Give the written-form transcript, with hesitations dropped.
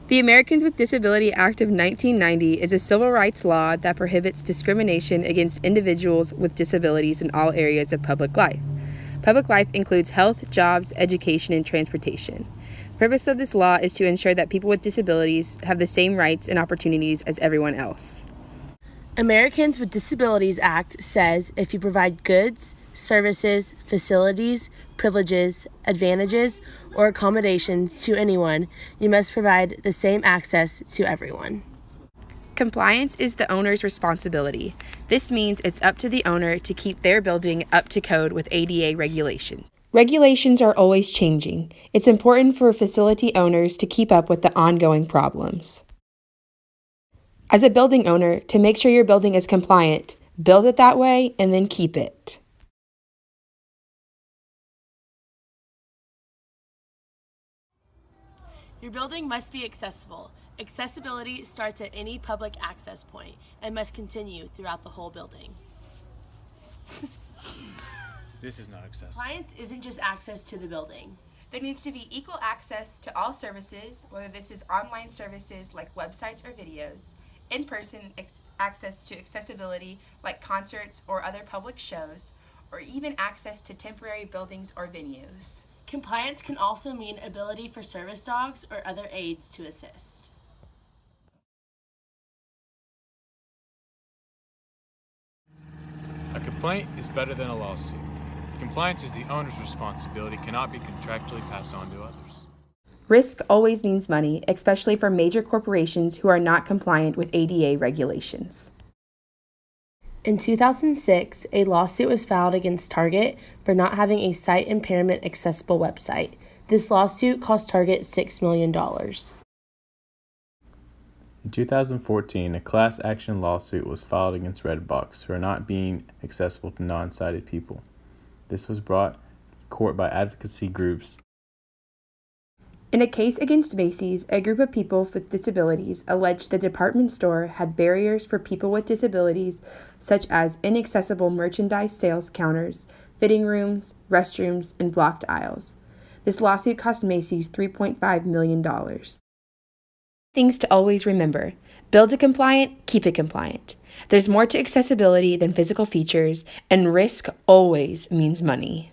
The Americans with Disability Act of 1990 is a civil rights law that prohibits discrimination against individuals with disabilities in all areas of public life. Public life includes health, jobs, education, and transportation. The purpose of this law is to ensure that people with disabilities have the same rights and opportunities as everyone else. Americans with Disabilities Act says if you provide goods, services, facilities, privileges, advantages, or accommodations to anyone, you must provide the same access to everyone. Compliance is the owner's responsibility. This means it's up to the owner to keep their building up to code with ADA regulations. Regulations are always changing. It's important for facility owners to keep up with the ongoing problems. As a building owner, to make sure your building is compliant, build it that way and then keep it. Your building must be accessible. Accessibility starts at any public access point and must continue throughout the whole building. This is not accessible. Compliance isn't just access to the building. There needs to be equal access to all services, whether this is online services like websites or videos, in-person access to accessibility like concerts or other public shows, or even access to temporary buildings or venues. Compliance can also mean ability for service dogs or other aides to assist. A complaint is better than a lawsuit. Compliance is the owner's responsibility, cannot be contractually passed on to others. Risk always means money, especially for major corporations who are not compliant with ADA regulations. In 2006, a lawsuit was filed against Target for not having a sight impairment accessible website. This lawsuit cost Target $6 million. In 2014, a class action lawsuit was filed against Redbox for not being accessible to non-sighted people. This was brought to court by advocacy groups. In a case against Macy's, a group of people with disabilities alleged the department store had barriers for people with disabilities, such as inaccessible merchandise sales counters, fitting rooms, restrooms, and blocked aisles. This lawsuit cost Macy's $3.5 million. Things to always remember: build it compliant, keep it compliant. There's more to accessibility than physical features, and risk always means money.